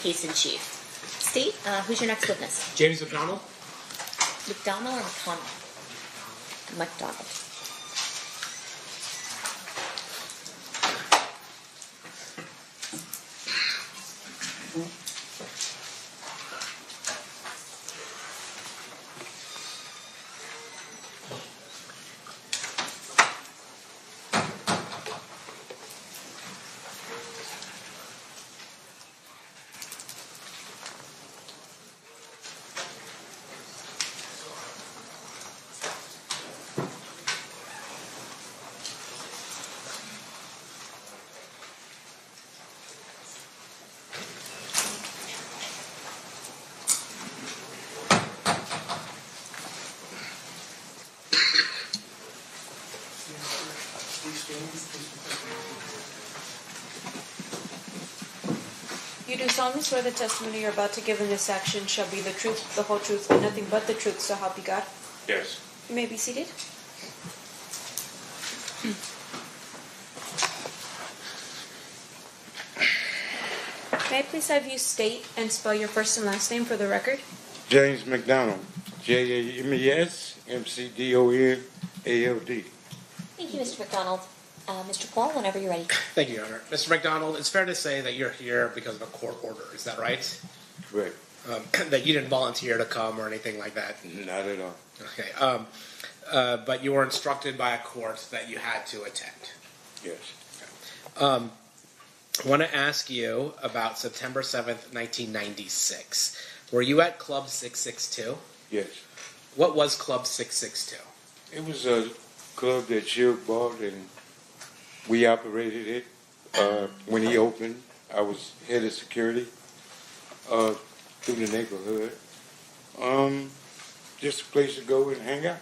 case in chief. State, who's your next witness? James McDonald. McDonald or McConnell? McDonald. You do solemnly swear the testimony you're about to give in this action shall be the truth, the whole truth, and nothing but the truth, so help you God? Yes. You may be seated. May I please have you state and spell your first and last name for the record? James McDonald. JamesMcDonald. Thank you, Mr. McDonald. Mr. Paul, whenever you're ready. Thank you, Your Honor. Mr. McDonald, it's fair to say that you're here because of a court order. Is that right? Correct. That you didn't volunteer to come or anything like that? Not at all. Okay. But you were instructed by a court that you had to attend. Yes. I want to ask you about September 7th, 1996. Were you at Club 662? Yes. What was Club 662? It was a club that Suge bought, and we operated it. When he opened, I was head of security through the neighborhood. Just a place to go and hang out.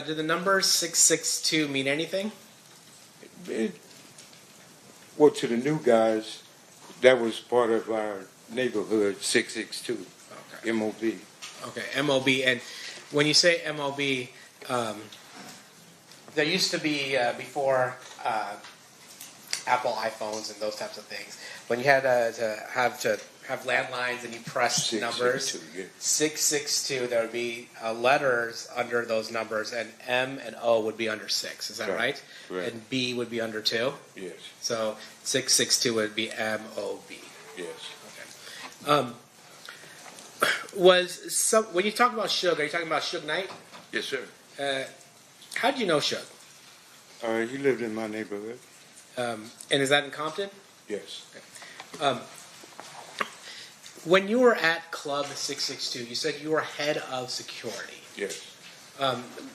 Did the number 662 mean anything? Well, to the new guys, that was part of our neighborhood, 662, Okay. MOB. Okay, MOB. And when you say MOB, there used to be, before Apple iPhones and those types of things, when you had to have landlines and you pressed numbers, 662, there would be letters under those numbers, and M and O would be under 6. Is that right? Right. And B would be under 2? Yes. So 662 would be MOB. Yes. Okay. When you talk about Suge, are you talking about Suge Knight? Yes, sir. How did you know Suge? He lived in my neighborhood. And is that in Compton? Yes. When you were at Club 662, you said you were head of security. Yes.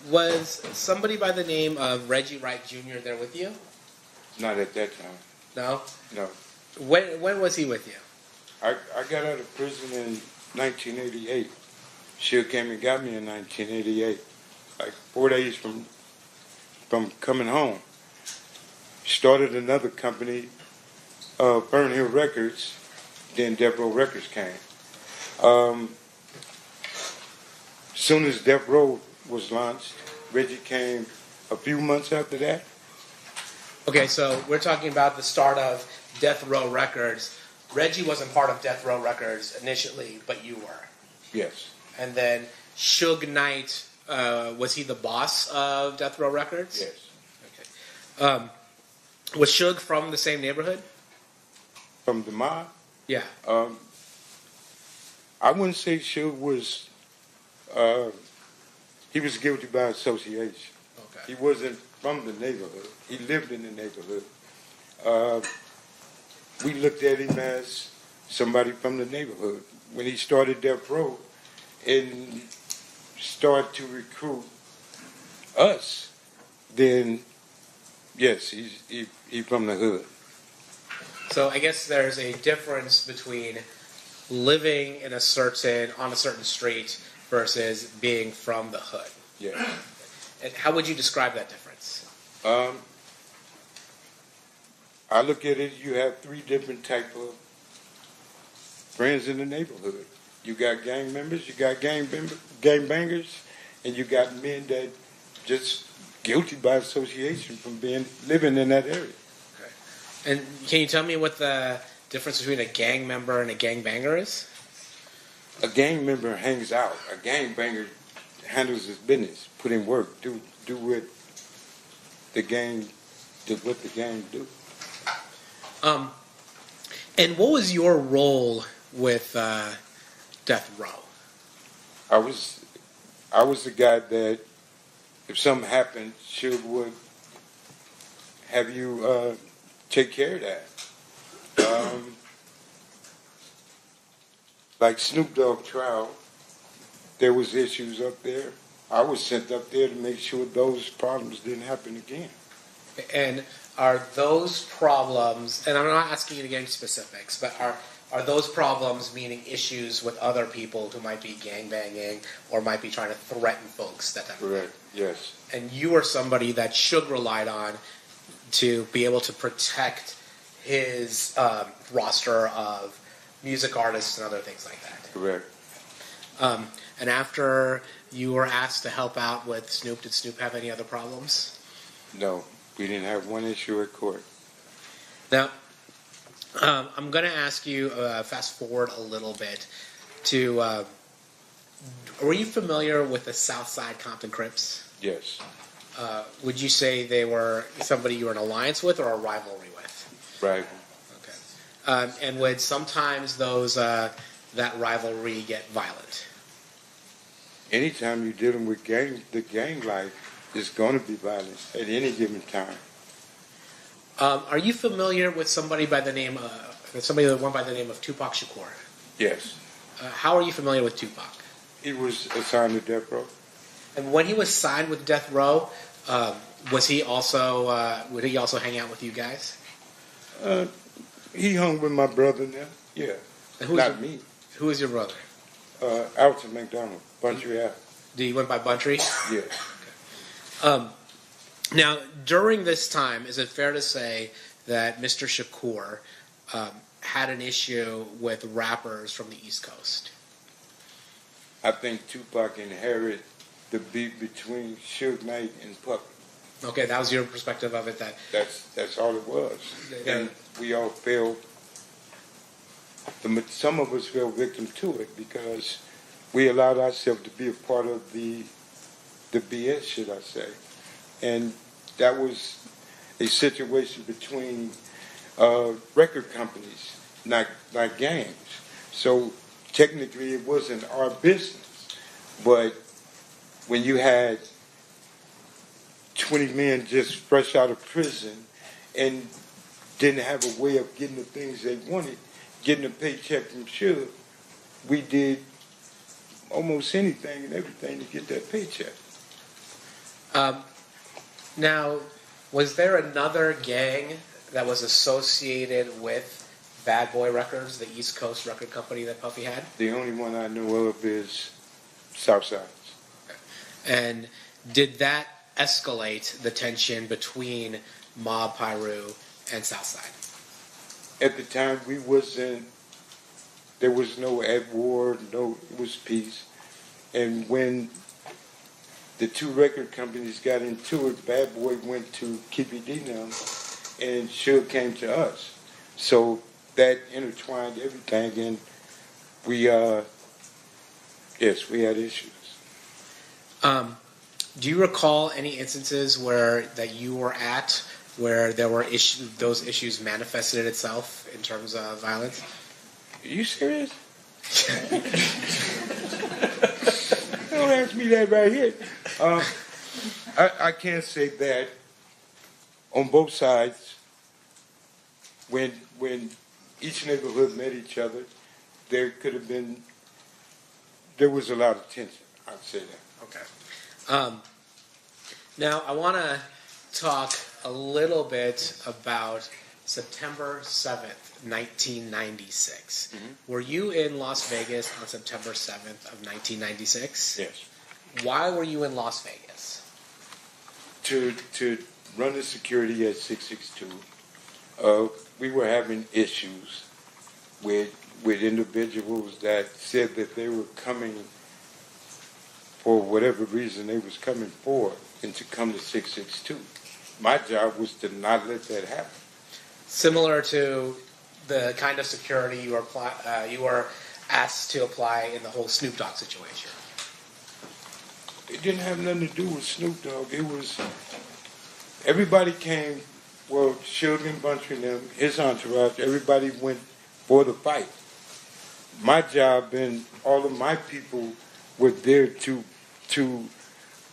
Was somebody by the name of Reggie Wright Jr. there with you? Not at that time. No? No. When was he with you? I got out of prison in 1988. Suge came and got me in 1988. Like 4 days from coming home. Started another company, Fernhill Records. Then Death Row Records came. Soon as Death Row was launched, Reggie came a few months after that. Okay, so we're talking about the start of Death Row Records. Reggie wasn't part of Death Row Records initially, but you were. Yes. And then Suge Knight, was he the boss of Death Row Records? Yes. Okay. Was Suge from the same neighborhood? From the mob? Yeah. I wouldn't say Suge was. He was guilty by association. Okay. He wasn't from the neighborhood. He lived in the neighborhood. We looked at him as somebody from the neighborhood. When he started Death Row and started to recruit us, then yes, he's from the hood. So I guess there's a difference between living on a certain street versus being from the hood. Yeah. And how would you describe that difference? I look at it, you have three different type of friends in the neighborhood. You got gang members, you got gang bangers, and you got men that just guilty by association from living in that area. Okay. And can you tell me what the difference between a gang member and a gangbanger is? A gang member hangs out. A gangbanger handles his business, put in work, do what the gang do. And what was your role with Death Row? I was the guy that if something happened, Suge would have you take care of that. Like Snoop Dogg Trial, there was issues up there. I was sent up there to make sure those problems didn't happen again. And are those problems, and I'm not asking you to get into specifics, but are those problems meaning issues with other people who might be gangbanging or might be trying to threaten folks? That type of thing? Correct, yes. And you are somebody that Suge relied on to be able to protect his roster of music artists and other things like that. Correct. And after you were asked to help out with Snoop, did Snoop have any other problems? No, we didn't have one issue at court. Now, I'm going to ask you, fast forward a little bit, to, were you familiar with the Southside Compton Crips? Yes. Would you say they were somebody you were in alliance with or a rivalry with? Right. Okay. And would sometimes that rivalry get violent? Anytime you're dealing with the gang life, it's going to be violent at any given time. Are you familiar with somebody by the name that went by the name of Tupac Shakur? Yes. How are you familiar with Tupac? He was assigned to death row. And when he was signed with Death Row, would he also hang out with you guys? He hung with my brother now. Yeah. Not me. Who is your brother? James McDonald, Montreal. Did he went by Buntry? Yeah. Okay. Now, during this time, is it fair to say that Mr. Shakur had an issue with rappers from the East Coast? I think Tupac inherited the beef between Suge Knight and Puffy. Okay, that was your perspective of it. That's all it was. Yeah. And we all fell. Some of us fell victim to it because we allowed ourselves to be a part of the BS, should I say. And that was a situation between record companies, not gangs. So technically it wasn't our business. But when you had 20 men just fresh out of prison and didn't have a way of getting the things they wanted, getting a paycheck from Suge, we did almost anything and everything to get that paycheck. Now, was there another gang that was associated with Bad Boy Records, the East Coast record company that Puffy had? The only one I know of is Southside. And did that escalate the tension between Mob Piru and Southside? At the time, there was no at war, it was peace. And when the two record companies got into it, Bad Boy went to Keefe D now, and Suge came to us. So that intertwined everything, and we had issues. Do you recall any instances that you were at where there were those issues manifested itself in terms of violence? Are you serious? Don't ask me that right here. I can't say that on both sides. When each neighborhood met each other, there was a lot of tension. I'd say that. Okay. Now, I want to talk a little bit about September 7th, 1996. Mm-hmm. Were you in Las Vegas on September 7th of 1996? Yes. Why were you in Las Vegas? To run the security at 662. We were having issues with individuals that said that they were coming for whatever reason they was coming for and to come to 662. My job was to not let that happen. Similar to the kind of security you were asked to apply in the whole Snoop Dogg situation? It didn't have nothing to do with Snoop Dogg. It was, everybody came, well, Suge and Bunch and them, his entourage, everybody went for the fight. My job and all of my people were there to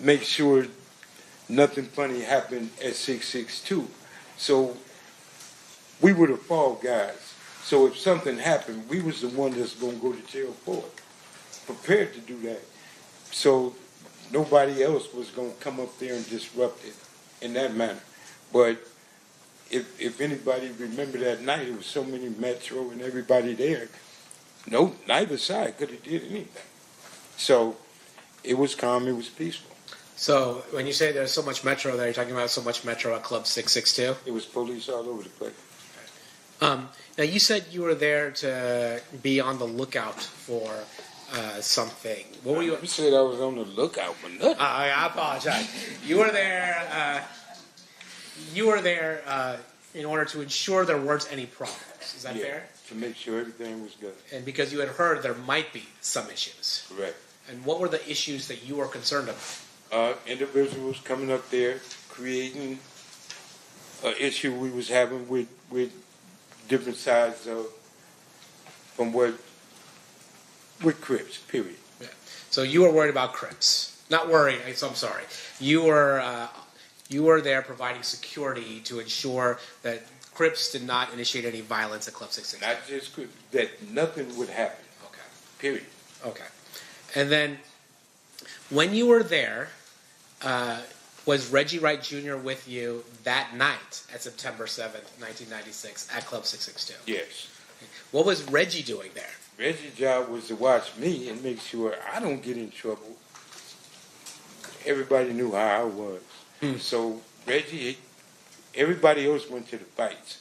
make sure nothing funny happened at 662. So we were the fall guys. So if something happened, we was the one that's going to go to jail for it. Prepared to do that. So nobody else was going to come up there and disrupt it in that manner. But if anybody remember that night, it was so many Metro and everybody there. No, neither side could have did anything. So it was calm, it was peaceful. So when you say there's so much Metro there, you're talking about so much Metro at Club 662? It was police all over the place. Now you said you were there to be on the lookout for something. What were you? You said I was on the lookout for nothing. I apologize. You were there. You were there in order to ensure there weren't any problems. Is that fair? To make sure everything was good. And because you had heard there might be some issues. Correct. And what were the issues that you were concerned about? Individuals coming up there creating an issue we was having with different sides of from with Crips, period. Yeah. So you were worried about Crips. Not worried. I'm sorry. You were there providing security to ensure that Crips did not initiate any violence at Club 660. Not just Crips, that nothing would happen. Okay. Period. Okay. And then when you were there, was Reggie Wright Jr. with you that night at September 7th, 1996 at Club 662? Yes. What was Reggie doing there? Reggie's job was to watch me and make sure I don't get in trouble. Everybody knew how I was. So Reggie, everybody else went to the fights.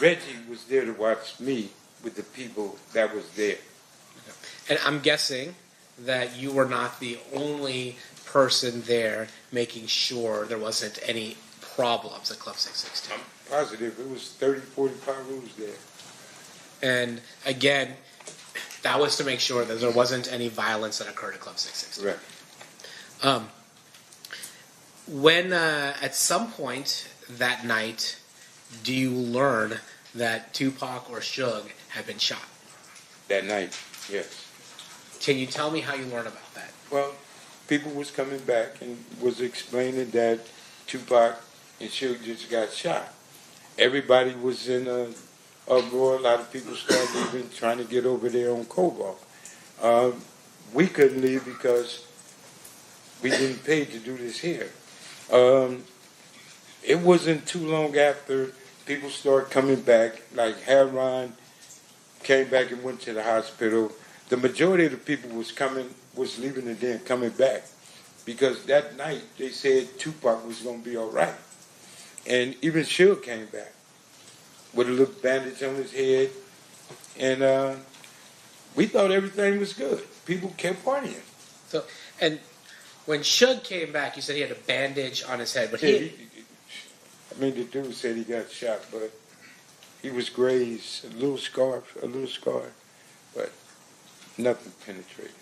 Reggie was there to watch me with the people that was there. Okay. And I'm guessing that you were not the only person there making sure there wasn't any problems at Club 662. I'm positive it was 30, 40 Pyrus there. And again, that was to make sure that there wasn't any violence that occurred at Club 662. Right. When at some point that night, do you learn that Tupac or Suge had been shot? That night, yes. Can you tell me how you learned about that? Well, people was coming back and was explaining that Tupac and Suge just got shot. Everybody was in a uproar. A lot of people started leaving, trying to get over there on Cobalt. We couldn't leave because we didn't pay to do this here. It wasn't too long after people started coming back, like Marion came back and went to the hospital. The majority of the people was leaving and then coming back because that night they said Tupac was going to be all right. And even Suge came back with a little bandage on his head. And we thought everything was good. People kept partying. So, and when Suge came back, you said he had a bandage on his head, but the dude said he got shot, but he was grazed, a little scar, but nothing penetrated.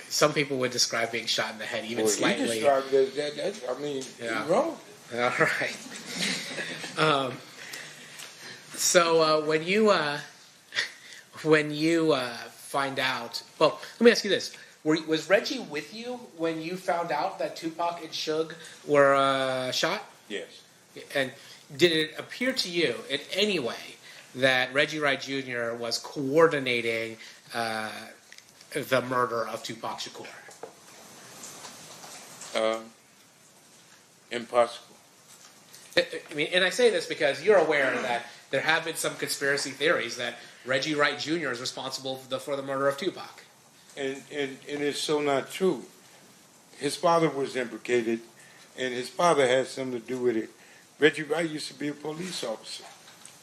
Some people would describe being shot in the head even slightly. He described it as that. I mean, Yeah. you're wrong. All right. So when you find out, well, let me ask you this: was Reggie with you when you found out that Tupac and Suge were shot? Yes. And did it appear to you in any way that Reggie Wright Jr. was coordinating the murder of Tupac Shakur? Impossible. I mean, and I say this because you're aware that there have been some conspiracy theories that Reggie Wright Jr. is responsible for the murder of Tupac. And it's so not true. His father was implicated, and his father had something to do with it. Reggie Wright used to be a police officer.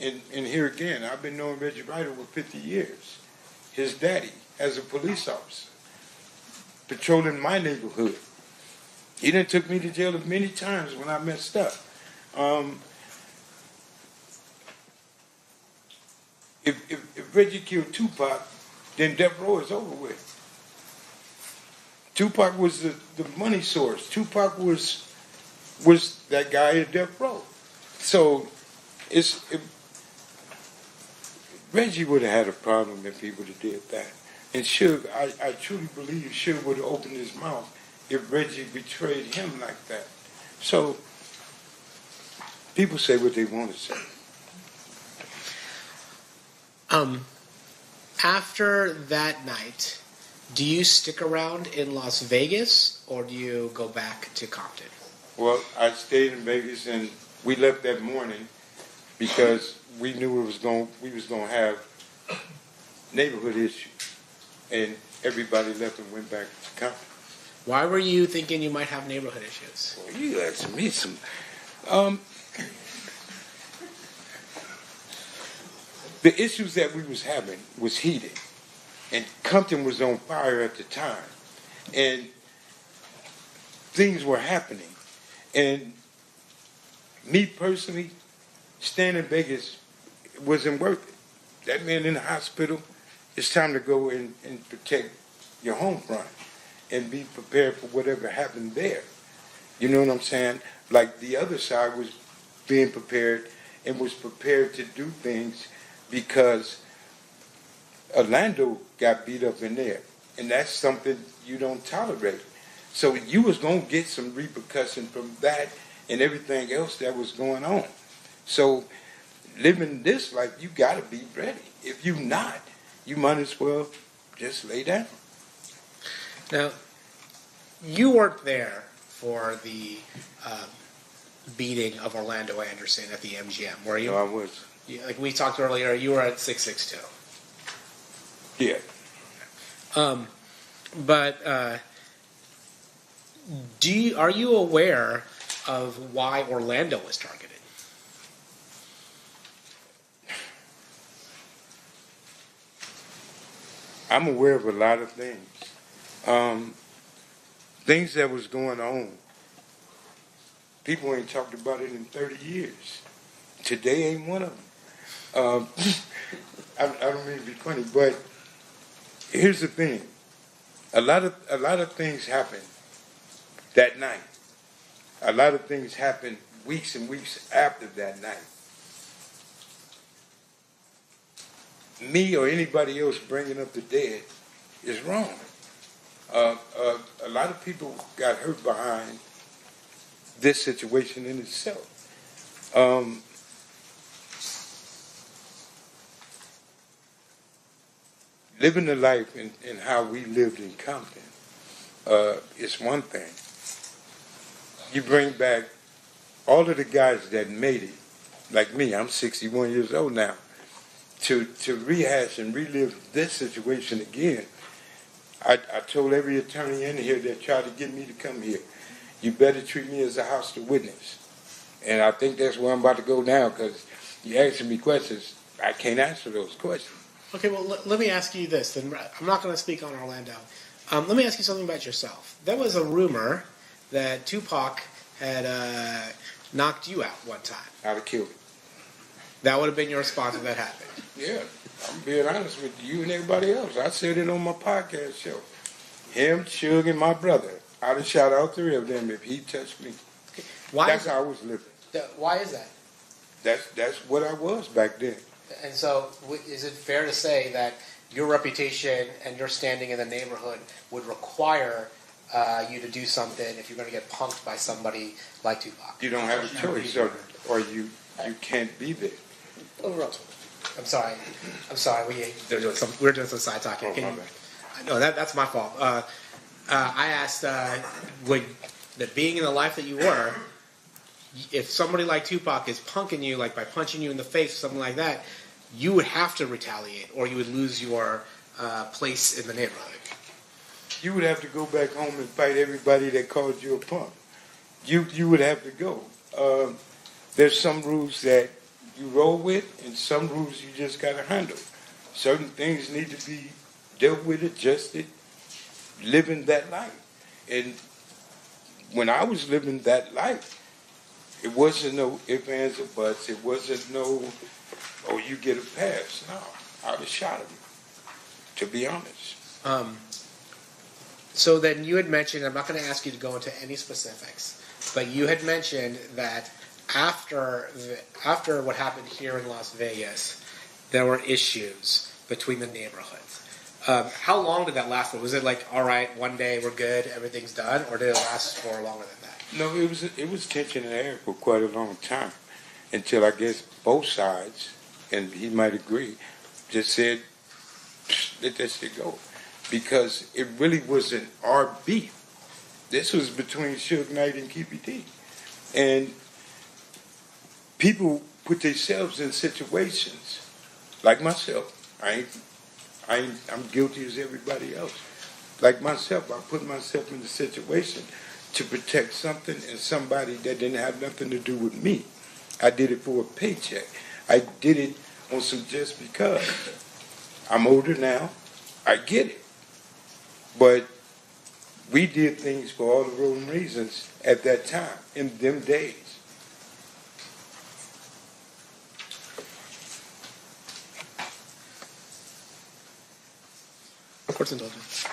And here again, I've been knowing Reggie Wright over 50 years. His daddy, as a police officer, patrolling my neighborhood. He done took me to jail many times when I messed up. If Reggie killed Tupac, then death row is over with. Tupac was the money source. Tupac was that guy at death row. So Reggie would have had a problem if he would have did that. And Suge, I truly believe Suge would have opened his mouth if Reggie betrayed him like that. So people say what they want to say. After that night, do you stick around in Las Vegas or do you go back to Compton? Well, I stayed in Vegas and we left that morning because we knew we was going to have neighborhood issues, and everybody left and went back to Compton. Why were you thinking you might have neighborhood issues? Well, you asking me some. The issues that we was having was heated, and Compton was on fire at the time, and things were happening. And me personally, staying in Vegas wasn't worth it. That man in the hospital, it's time to go and protect your home front and be prepared for whatever happened there. You know what I'm saying? Like the other side was being prepared and was prepared to do things because Orlando got beat up in there. And that's something you don't tolerate. So you was going to get some repercussion from that and everything else that was going on. So living this life, you got to be ready. If you not, you might as well just lay down. Now, you weren't there for the beating of Orlando Anderson at the MGM, were you? No, I was. Yeah, like we talked earlier, you were at 662. Yeah. But are you aware of why Orlando was targeted? I'm aware of a lot of things. Things that was going on. People ain't talked about it in 30 years. Today ain't one of them. I don't mean to be funny, but here's the thing. A lot of things happened that night. A lot of things happened weeks and weeks after that night. Me or anybody else bringing up the dead is wrong. A lot of people got hurt behind this situation in itself. Living the life and how we lived in Compton is one thing. You bring back all of the guys that made it, like me, I'm 61 years old now, to rehash and relive this situation again. I told every attorney in here that tried to get me to come here, you better treat me as a hostile witness. And I think that's where I'm about to go now, because you're asking me questions. I can't answer those questions. Okay, well, let me ask you this. Then I'm not going to speak on Orlando. Let me ask you something about yourself. There was a rumor that Tupac had knocked you out one time. I'd have killed him. That would have been your response if that happened. Yeah, I'm being honest with you and everybody else. I said it on my podcast show. Him, Suge, and my brother. I'd have shot all three of them if he touched me. Okay. That's how I was living. Why is that? That's what I was back then. And so, is it fair to say that your reputation and your standing in the neighborhood would require you to do something if you're going to get punked by somebody like Tupac? You don't have a choice, or you can't be there. I'm sorry. We're doing some side talking. Oh, my bad. No, that's my fault. I asked, that being in the life that you were, if somebody like Tupac is punking you, like by punching you in the face or something like that, you would have to retaliate, or you would lose your place in the neighborhood. You would have to go back home and fight everybody that called you a punk. You would have to go. There's some rules that you roll with, and some rules you just got to handle. Certain things need to be dealt with, adjusted, living that life. And when I was living that life, it wasn't no ifs, ands, or buts. It wasn't no, oh, you get a pass. No. I would have shot him, to be honest. So then you had mentioned, I'm not going to ask you to go into any specifics, but you had mentioned that after what happened here in Las Vegas, there were issues between the neighborhoods. How long did that last for? Was it like, all right, one day we're good, everything's done, or did it last for longer than that? No, it was tension in the air for quite a long time, until I guess both sides, and he might agree, just said, let that shit go. Because it really wasn't our beef. This was between Suge Knight and Keefe D. And people put themselves in situations, like myself. I'm guilty as everybody else. Like myself, I put myself in a situation to protect something and somebody that didn't have nothing to do with me. I did it for a paycheck. I did it on some just because. I'm older now. I get it. But we did things for all the wrong reasons at that time, in them days. Court's indulgence.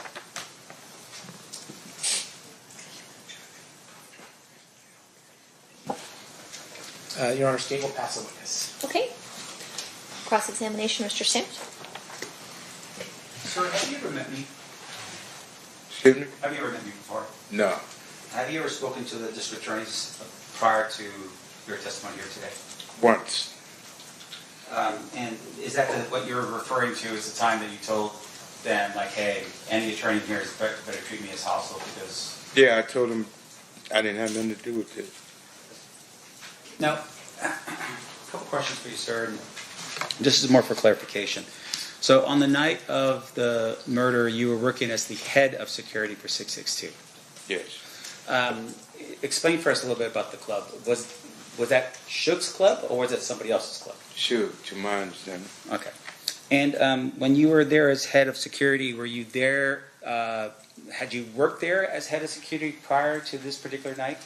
Your Honor, state will pass a witness. Okay. Cross-examination, Mr. Sanft. Sir, have you ever met me? Excuse me? Have you ever met me before? No. Have you ever spoken to the district attorneys prior to your testimony here today? Once. And is that what you're referring to is the time that you told them, like, hey, any attorney here is better treat me as hostile because... Yeah, I told him I didn't have nothing to do with it. Now, a couple questions for you, sir. This is more for clarification. So on the night of the murder, you were working as the head of security for 662. Yes. Explain for us a little bit about the club. Was that Suge's club or was it somebody else's club? Sure, to my understanding. Okay. And when you were there as head of security, were you there, had you worked there as head of security prior to this particular night?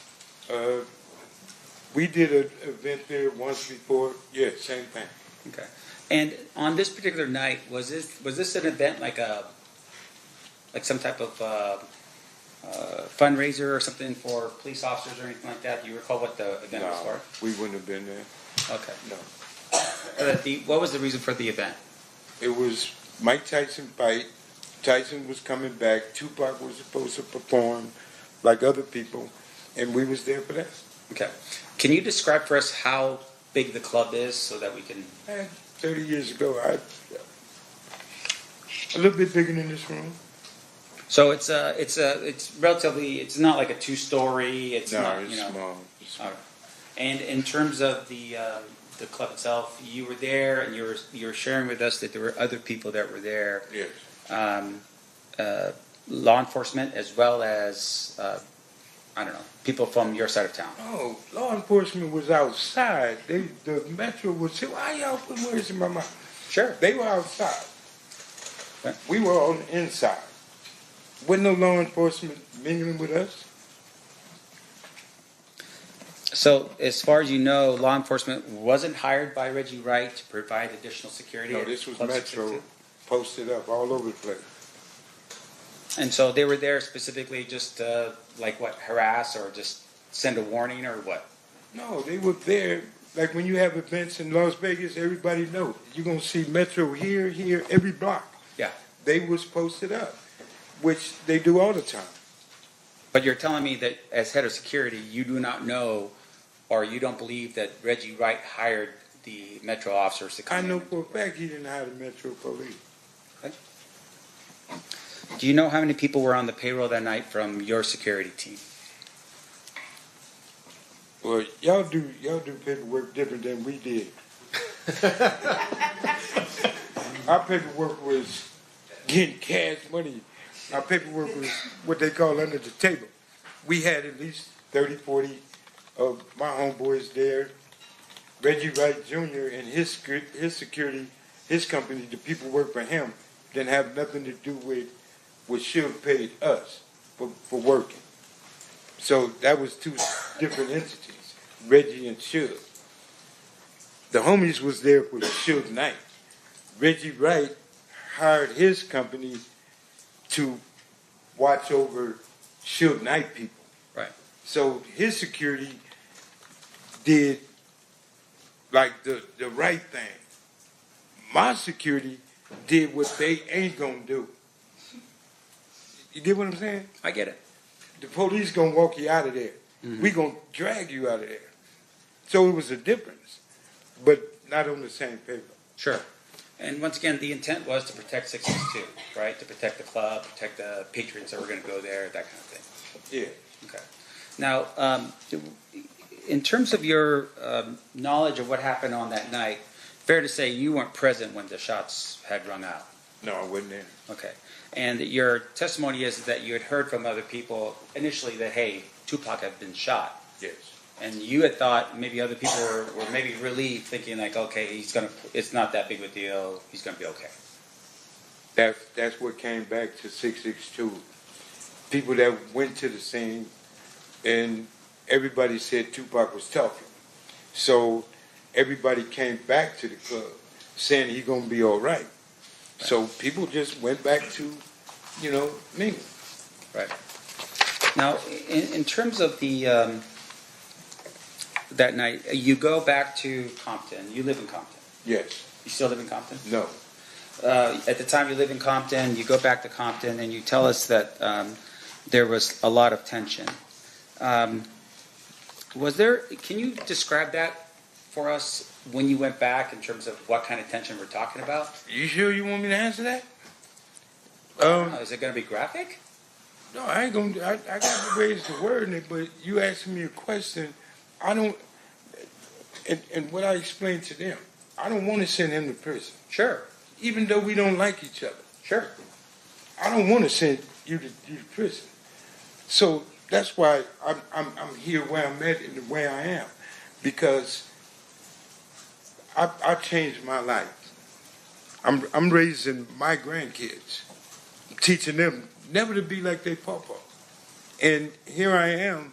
We did an event there once before. Yeah, same thing. Okay. And on this particular night, was this an event like some type of fundraiser or something for police officers or anything like that? Do you recall what the event was for? We wouldn't have been there. Okay. No. What was the reason for the event? It was Mike Tyson fight. Tyson was coming back. Tupac was supposed to perform like other people, and we was there for that. Okay. Can you describe for us how big the club is so that we can... 30 years ago, a little bit bigger than this room. So it's relatively, it's not like a two-story. It's No, not, it's you know. small. All right. And in terms of the club itself, you were there and you were sharing with us that there were other people that were there. Yes. Law enforcement as well as I don't know, people from your side of town. Oh, law enforcement was outside. The Metro would say, "Why y'all putting words in my mouth?" Sure. They were outside. Right. We were on the inside. Wasn't no law enforcement mingling with us. So, as far as you know, law enforcement wasn't hired by Reggie Wright to provide additional security? No, at this was Club Metro 662? posted up all over the place. And so they were there specifically just to, harass or just send a warning or what? No, they were there. Like when you have events in Las Vegas, everybody knows. You're going to see Metro here, every block. Yeah. They was posted up, which they do all the time. But you're telling me that as head of security, you do not know or you don't believe that Reggie Wright hired the Metro officers to come I in? know for a fact he didn't hire the Metro Police. Okay. Do you know how many people were on the payroll that night from your security team? Well, y'all do paperwork different than we did. Our paperwork was getting cash money. Our paperwork was what they call under the table. We had at least 30, 40 of my homeboys there. Reggie Wright Jr. and his security, his company, the people who work for him, didn't have nothing to do with what Suge paid us for working. So that was two different entities, Reggie and Suge. The homies was there for Suge Knight. Reggie Wright hired his company to watch over Suge Knight people. Right. So his security did like the right thing. My security did what they ain't gonna do. You get what I'm saying? I get it. The police gonna walk you out of there. Mm-hmm. We gonna drag you out of there. So it was a difference, but not on the same paper. Sure. And once again, the intent was to protect 662, right? To protect the club, protect the patrons that were going to go there, that kind of thing. Yeah. Okay. Now, in terms of your knowledge of what happened on that night, fair to say you weren't present when the shots had rung out. No, I wasn't there. Okay. And your testimony is that you had heard from other people initially that, hey, Tupac had been shot. Yes. And you had thought maybe other people were maybe relieved, thinking like, okay, it's not that big of a deal. He's gonna be okay. That's what came back to 662. People that went to the scene, and everybody said Tupac was talking. So everybody came back to the club saying he's gonna be all right. So people just went back to, me. Right. Now, in terms of the that night, you go back to Compton. You live in Compton. Yes. You still live in Compton? No. At the time you live in Compton, you go back to Compton, and you tell us that there was a lot of tension. Can you describe that for us when you went back in terms of what kind of tension we're talking about? You sure you want me to answer that? Is it going to be graphic? No, I ain't gonna. I got to raise the word in it, but you asking me a question. I don't. And what I explained to them, I don't want to send him to prison. Sure. Even though we don't like each other. Sure. I don't want to send you to prison. So that's why I'm here where I'm at and the way I am, because I changed my life. I'm raising my grandkids, teaching them never to be like their papa. And here I am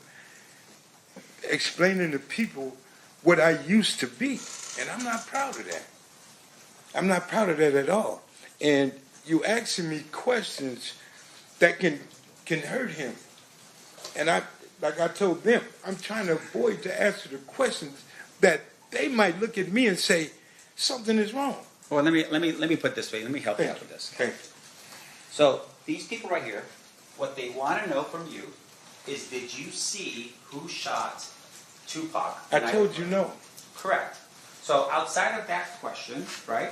explaining to people what I used to be. And I'm not proud of that. I'm not proud of that at all. And you asking me questions that can hurt him. And like I told them, I'm trying to avoid to answer the questions that they might look at me and say, something is wrong. Well, let me put it this way. Let me help you out with this. Thank you. So these people right here, what they want to know from you is, did you see who shot Tupac? I told you no. Correct. So outside of that question, right,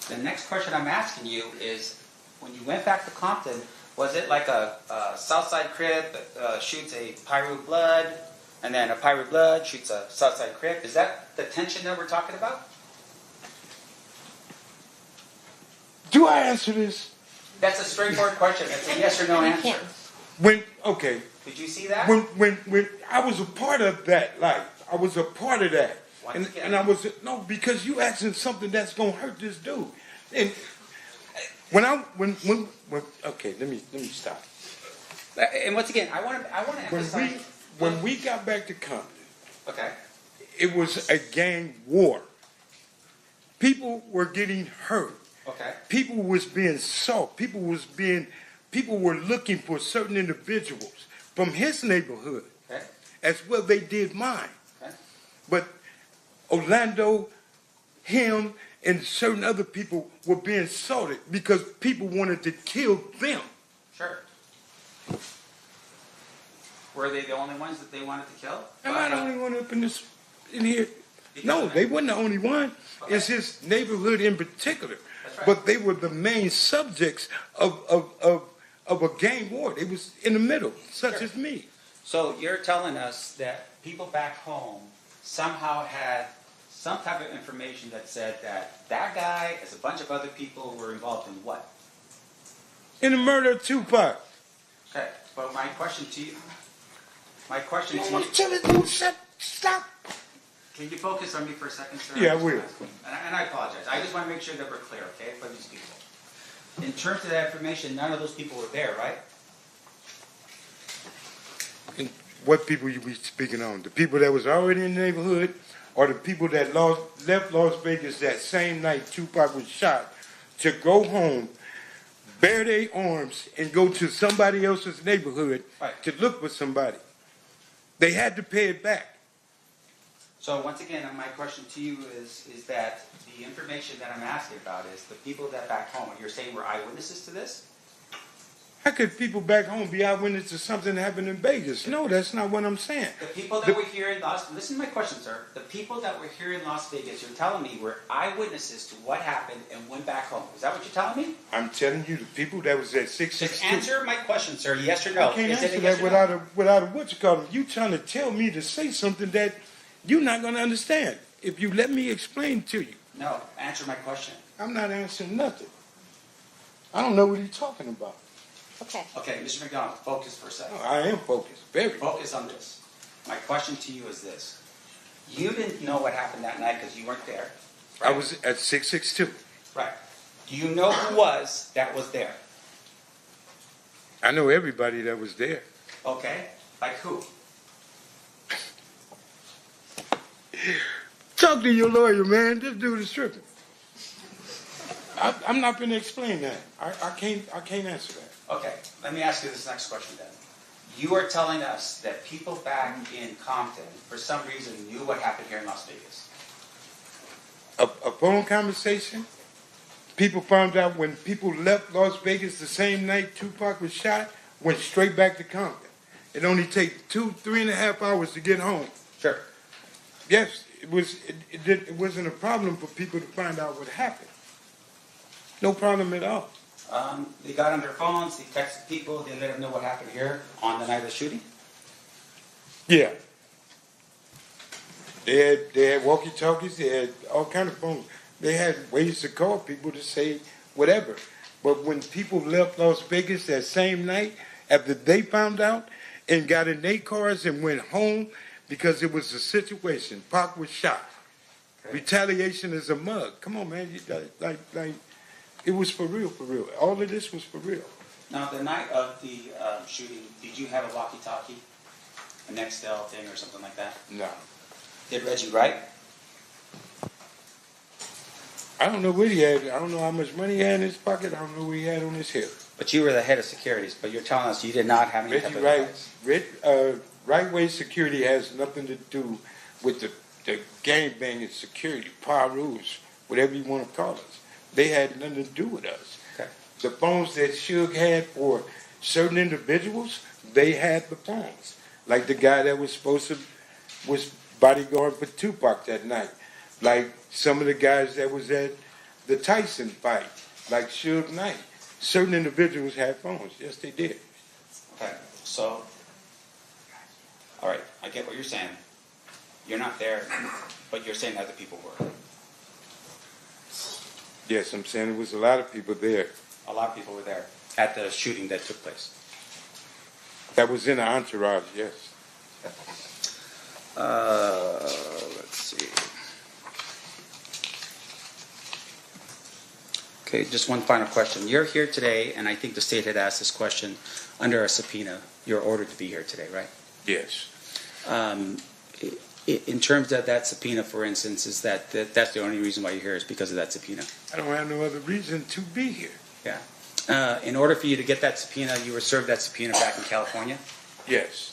the next question I'm asking you is, when you went back to Compton, was it like a Southside Crip that shoots a Pyro Blood, and then a Pyro Blood shoots a Southside Crip? Is that the tension that we're talking about? Do I answer this? That's a straightforward question. It's a yes or no You answer. can't. Okay. Did you see that? When I was a part of that life, I was a part of that. Once again. And I was, no, because you asking something that's going to hurt this dude. And okay, let me stop. And once again, I want to emphasize. When we got back to Compton, Okay. it was a gang war. People were getting hurt. Okay. People was being sought. People were looking for certain individuals from his neighborhood, Okay. as well they did mine. Okay. But Orlando, him, and certain other people were being sought because people wanted to kill them. Sure. Were they the only ones that they wanted to kill? Am I the only one up in here? No, they weren't the only one. Okay. It's his neighborhood in particular. That's right. But they were the main subjects of a gang war. They was in the middle, such Sure. as me. So you're telling us that people back home somehow had some type of information that said that that guy, as a bunch of other people, were involved in what? In the murder of Tupac. Okay. But my question to you. Stop. Can you focus on me for a second, sir? Yeah, I will. And I apologize. I just want to make sure that we're clear, okay, for these people. In terms of that information, none of those people were there, right? And what people you be speaking on? The people that was already in the neighborhood, or the people that left Las Vegas that same night Tupac was shot, to go home, bare their arms, and go to somebody else's neighborhood Right. to look for somebody. They had to pay it back. So once again, my question to you is that the information that I'm asking about is the people that back home, you're saying were eyewitnesses to this? How could people back home be eyewitnesses to something that happened in Vegas? No, that's not what I'm saying. The people that were here in listen to my question, sir. The people that were here in Las Vegas, you're telling me were eyewitnesses to what happened and went back home. Is that what you're telling me? I'm telling you, the people that was at 662. Just answer my question, sir. Yes or no? I can't Is it answer a yes that or no? without a what you call them. You trying to tell me to say something that you're not going to understand. If you let me explain to you. No, answer my question. I'm not answering nothing. I don't know what he's talking about. Okay. Okay, Mr. McDonald, focus for a second. No, I am focused, very. Focus on this. My question to you is this. You didn't know what happened that night because you weren't there. I was at 662. Right. Do you know who that was there? I know everybody that was there. Okay. Like who? Talk to your lawyer, man. This dude is tripping. I'm not going to explain that. I can't answer that. Okay, let me ask you this next question then. You are telling us that people back in Compton, for some reason, knew what happened here in Las Vegas. A phone conversation. People found out when people left Las Vegas the same night Tupac was shot, went straight back to Compton. It only take 3.5 hours to get home. Sure. Yes, it wasn't a problem for people to find out what happened. No problem at all. They got on their phones, they texted people, they let them know what happened here on the night of the shooting. Yeah. They had walkie-talkies, they had all kind of phones. They had ways to call people to say whatever. But when people left Las Vegas that same night, after they found out and got in their cars and went home because it was a situation, Pac was shot. Okay. Retaliation is a mug. Come on, man. It was for real, for real. All of this was for real. Now, the night of the shooting, did you have a walkie-talkie, a Nextel thing or something like that? No. Did Reggie Wright? I don't know what he had. I don't know how much money he had in his pocket. I don't know what he had on his hip. But you were the head of securities, but you're telling us you did not have any type of Reggie Right way security has nothing to do with the gang banging security, power rules, whatever you want to call us. They had nothing to do with us. Okay. The phones that Suge had for certain individuals, they had the phones. Like the guy that was bodyguard for Tupac that night. Like some of the guys that was at the Tyson fight, like Suge Knight. Certain individuals had phones. Yes, they did. Okay, so, all right, I get what you're saying. You're not there, but you're saying other people were. Yes, I'm saying there was a lot of people there. A lot of people were there at the shooting that took place. That was in the entourage, yes. Let's see. Okay, just one final question. You're here today, and I think the state had asked this question under a subpoena. You're ordered to be here today, right? Yes. In terms of that subpoena, for instance, is that's the only reason why you're here is because of that subpoena? I don't have no other reason to be here. Yeah. In order for you to get that subpoena, you were served that subpoena back in California? Yes.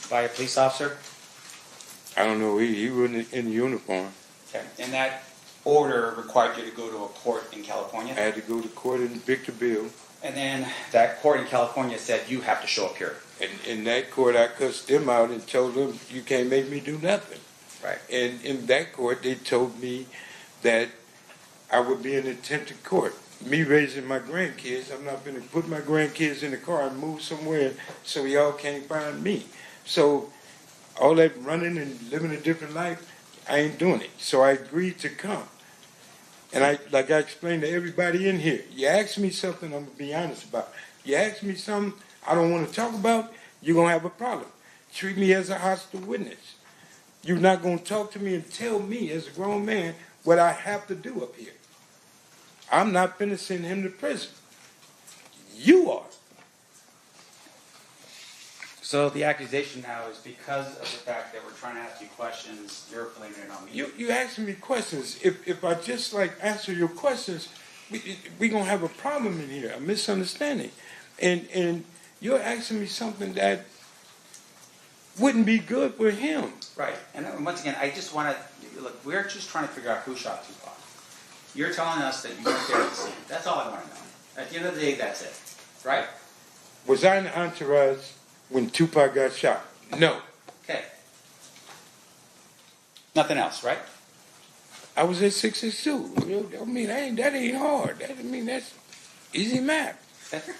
By a police officer? I don't know. He wasn't in uniform. Okay. And that order required you to go to a court in California? I had to go to court in Victorville. And then that court in California said you have to show up here. And in that court, I cussed them out and told them, you can't make me do nothing. Right. And in that court, they told me that I would be in attempted court. Me raising my grandkids, I'm not going to put my grandkids in the car and move somewhere so y'all can't find me. So all that running and living a different life, I ain't doing it. So I agreed to come. And like I explained to everybody in here, you ask me something, I'm going to be honest about. You ask me something I don't want to talk about, you're going to have a problem. Treat me as a hostile witness. You're not going to talk to me and tell me as a grown man what I have to do up here. I'm not finna send him to prison. You are. So the accusation now is because of the fact that we're trying to ask you questions, you're blaming it on me. You asking me questions. If I just like answer your questions, we gonna have a problem in here, a misunderstanding, and you're asking me something that wouldn't be good for him. Right. And once again, I just want to look. We're just trying to figure out who shot Tupac. You're telling us that you weren't there at the scene. That's all I want to know. At the end of the day, that's it. Right? Was I in the entourage when Tupac got shot? No. Okay. Nothing else, right? I was at 662. I mean, that ain't hard. That's easy math. Okay.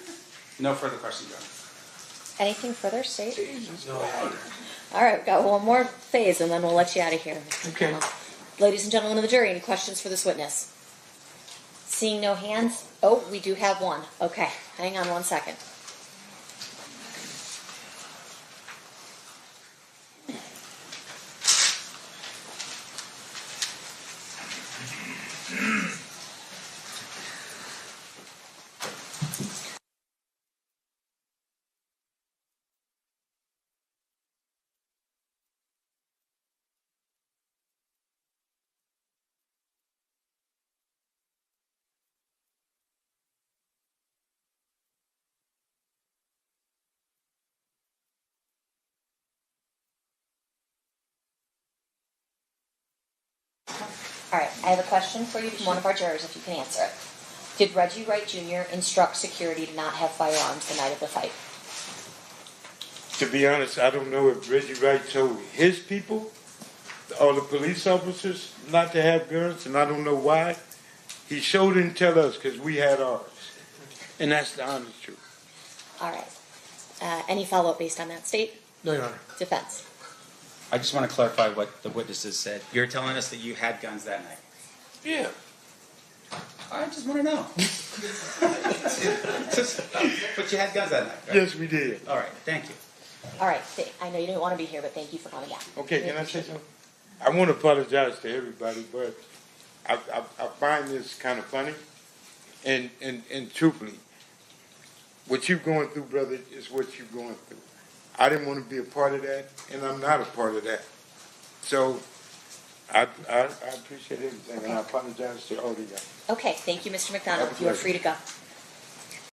No further questions, John. Anything further, State? Jesus. All right, we've got one more phase, and then we'll let you out of here. Mr. Okay. McDonald. Ladies and gentlemen of the jury, any questions for this witness? Seeing no hands. Oh, we do have one. Okay, hang on one second. All right, I have a question for you from one of our jurors, if you can answer it. Did Reggie Wright Jr. instruct security to not have firearms the night of the fight? To be honest, I don't know if Reggie Wright told his people, all the police officers, not to have guns, and I don't know why. He sure didn't tell us because we had ours. And that's the honest truth. All right. Any follow-up based on that, State? No, Your Honor. Defense? I just want to clarify what the witnesses said. You're telling us that you had guns that night. Yeah. I just want to know. But you had guns that night, right? Yes, we did. All right, thank you. All right, I know you didn't want to be here, but thank you for coming down. Okay, can I say something? I want to apologize to everybody, but I find this kind of funny. And truthfully, what you're going through, brother, is what you're going through. I didn't want to be a part of that, and I'm not a part of that. So I appreciate everything, and I apologize to all of you guys. Okay, thank you, Mr. McDonald. You are free to go.